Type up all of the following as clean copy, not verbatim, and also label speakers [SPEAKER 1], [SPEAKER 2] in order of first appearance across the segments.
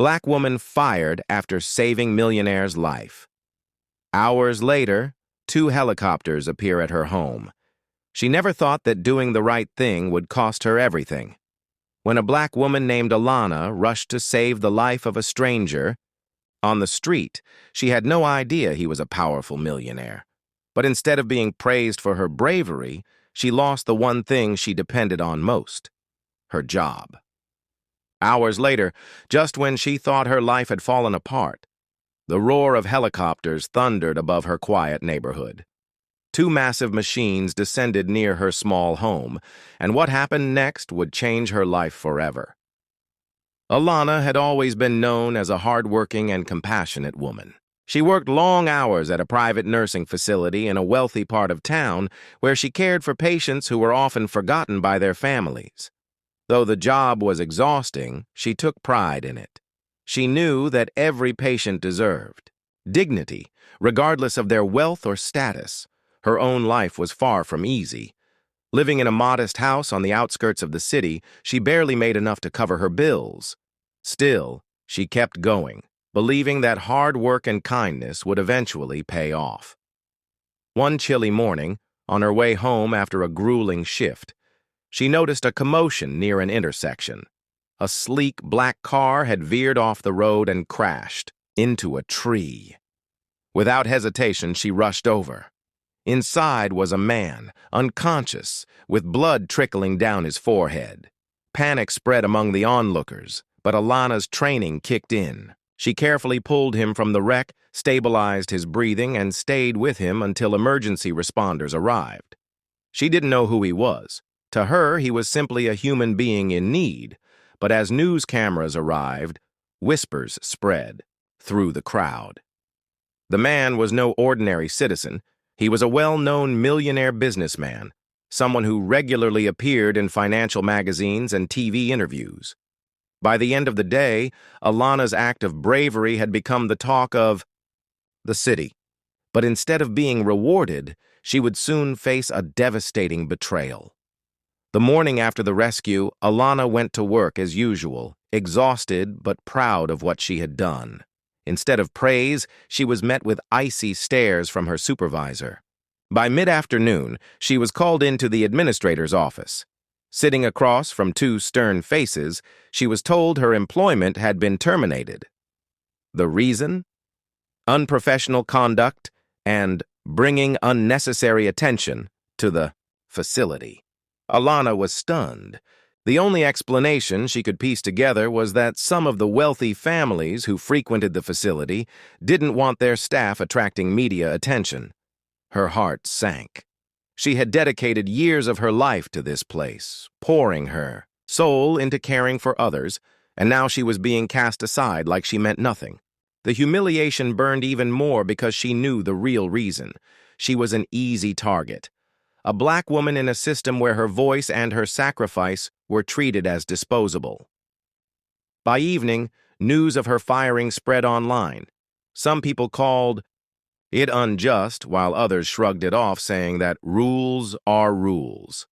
[SPEAKER 1] Black woman fired after saving millionaire's life. Hours later, 2 helicopters appear at her home. She never thought that doing the right thing would cost her everything. When a black woman named Alana rushed to save the life of a stranger on the street, she had no idea he was a powerful millionaire. But instead of being praised for her bravery, she lost the one thing she depended on most: her job. Hours later, just when she thought her life had fallen apart, the roar of helicopters thundered above her quiet neighborhood. 2 massive machines descended near her small home, and what happened next would change her life forever. Alana had always been known as a hardworking and compassionate woman. She worked long hours at a private nursing facility in a wealthy part of town where she cared for patients who were often forgotten by their families. Though the job was exhausting, she took pride in it. She knew that every patient deserved dignity, regardless of their wealth or status. Her own life was far from easy. Living in a modest house on the outskirts of the city, she barely made enough to cover her bills. Still, she kept going, believing that hard work and kindness would eventually pay off. One chilly morning, on her way home after a grueling shift, she noticed a commotion near an intersection. A sleek black car had veered off the road and crashed into a tree. Without hesitation, she rushed over. Inside was a man, unconscious, with blood trickling down his forehead. Panic spread among the onlookers, but Alana's training kicked in. She carefully pulled him from the wreck, stabilized his breathing, and stayed with him until emergency responders arrived. She didn't know who he was. To her, he was simply a human being in need, but as news cameras arrived, whispers spread through the crowd. The man was no ordinary citizen. He was a well-known millionaire businessman, someone who regularly appeared in financial magazines and TV interviews. By the end of the day, Alana's act of bravery had become the talk of the city. But instead of being rewarded, she would soon face a devastating betrayal. The morning after the rescue, Alana went to work as usual, exhausted but proud of what she had done. Instead of praise, she was met with icy stares from her supervisor. By mid-afternoon, she was called into the administrator's office. Sitting across from 2 stern faces, she was told her employment had been terminated. The reason? Unprofessional conduct and bringing unnecessary attention to the facility. Alana was stunned. The only explanation she could piece together was that some of the wealthy families who frequented the facility didn't want their staff attracting media attention. Her heart sank. She had dedicated years of her life to this place, pouring her soul into caring for others, and now she was being cast aside like she meant nothing. The humiliation burned even more because she knew the real reason. She was an easy target. A black woman in a system where her voice and her sacrifice were treated as disposable. By evening, news of her firing spread online. Some people called it unjust, while others shrugged it off, saying that rules are rules.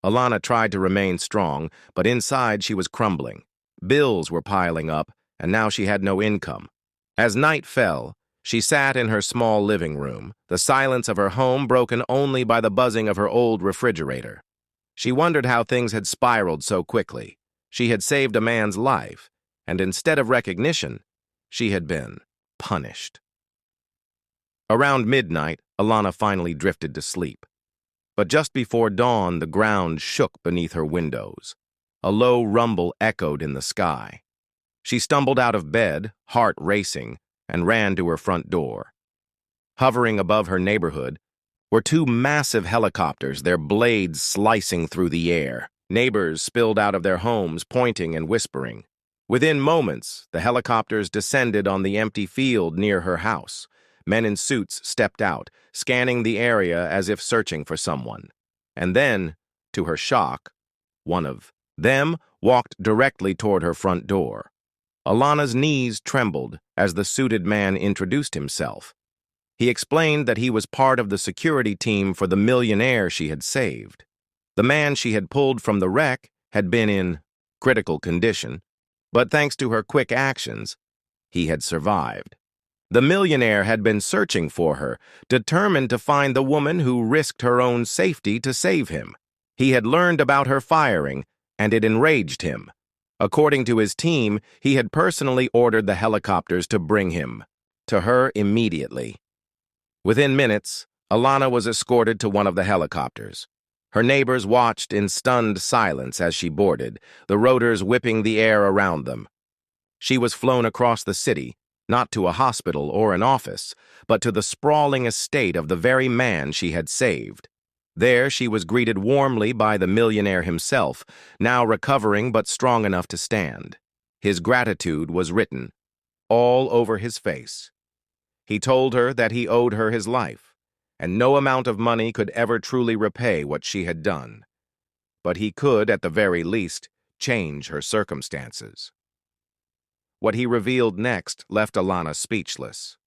[SPEAKER 1] Alana tried to remain strong, but inside she was crumbling. Bills were piling up, and now she had no income. As night fell, she sat in her small living room, the silence of her home broken only by the buzzing of her old refrigerator. She wondered how things had spiraled so quickly. She had saved a man's life, and instead of recognition, she had been punished. Around midnight, Alana finally drifted to sleep. But just before dawn, the ground shook beneath her windows. A low rumble echoed in the sky. She stumbled out of bed, heart racing, and ran to her front door. Hovering above her neighborhood were 2 massive helicopters, their blades slicing through the air. Neighbors spilled out of their homes, pointing and whispering. Within moments, the helicopters descended on the empty field near her house. Men in suits stepped out, scanning the area as if searching for someone. And then, to her shock, one of them walked directly toward her front door. Alana's knees trembled as the suited man introduced himself. He explained that he was part of the security team for the millionaire she had saved. The man she had pulled from the wreck had been in critical condition, But thanks to her quick actions, he had survived. The millionaire had been searching for her, determined to find the woman who risked her own safety to save him. He had learned about her firing, and it enraged him. According to his team, he had personally ordered the helicopters to bring him to her immediately. Within minutes, Alana was escorted to one of the helicopters. Her neighbors watched in stunned silence as she boarded, the rotors whipping the air around them. She was flown across the city, not to a hospital or an office, but to the sprawling estate of the very man she had saved. There she was greeted warmly by the millionaire himself, now recovering but strong enough to stand. His gratitude was written all over his face. He told her that he owed her his life, and no amount of money could ever truly repay what she had done. But he could, at the very least, change her circumstances. What he revealed next left Alana speechless.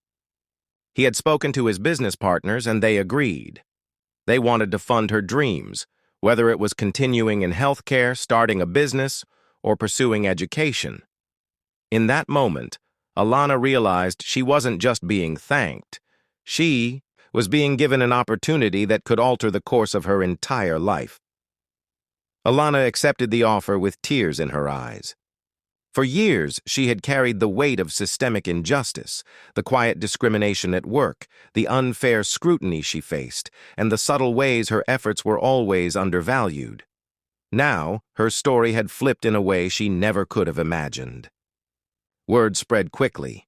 [SPEAKER 1] He had spoken to his business partners, and they agreed. They wanted to fund her dreams, whether it was continuing in healthcare, starting a business, or pursuing education. In that moment, Alana realized she wasn't just being thanked. She was being given an opportunity that could alter the course of her entire life. Alana accepted the offer with tears in her eyes. For years, she had carried the weight of systemic injustice, the quiet discrimination at work, the unfair scrutiny she faced, and the subtle ways her efforts were always undervalued. Now, her story had flipped in a way she never could have imagined. Word spread quickly.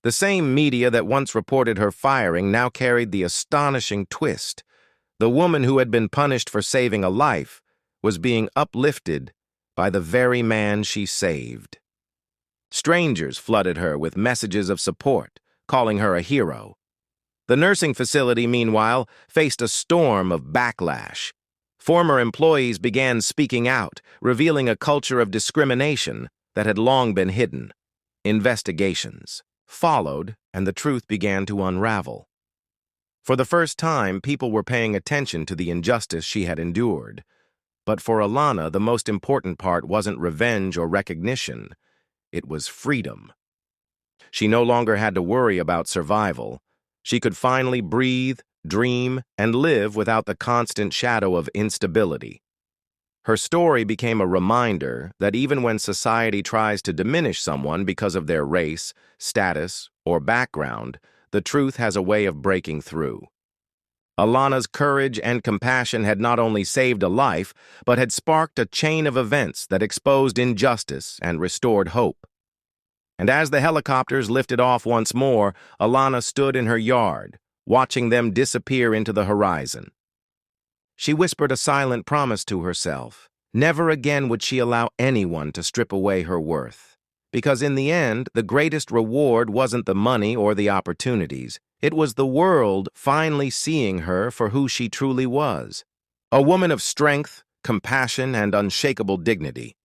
[SPEAKER 1] The same media that once reported her firing now carried the astonishing twist. The woman who had been punished for saving a life was being uplifted by the very man she saved. Strangers flooded her with messages of support, calling her a hero. The nursing facility, meanwhile, faced a storm of backlash. Former employees began speaking out, revealing a culture of discrimination that had long been hidden. Investigations followed, and the truth began to unravel. For the first time, people were paying attention to the injustice she had endured. But for Alana, the most important part wasn't revenge or recognition. It was freedom. She no longer had to worry about survival. She could finally breathe, dream, and live without the constant shadow of instability. Her story became a reminder that even when society tries to diminish someone because of their race, status, or background, the truth has a way of breaking through. Alana's courage and compassion had not only saved a life, but had sparked a chain of events that exposed injustice and restored hope. And as the helicopters lifted off once more, Alana stood in her yard, watching them disappear into the horizon. She whispered a silent promise to herself. Never again would she allow anyone to strip away her worth. Because in the end, the greatest reward wasn't the money or the opportunities. It was the world finally seeing her for who she truly was. A woman of strength, compassion, and unshakable dignity.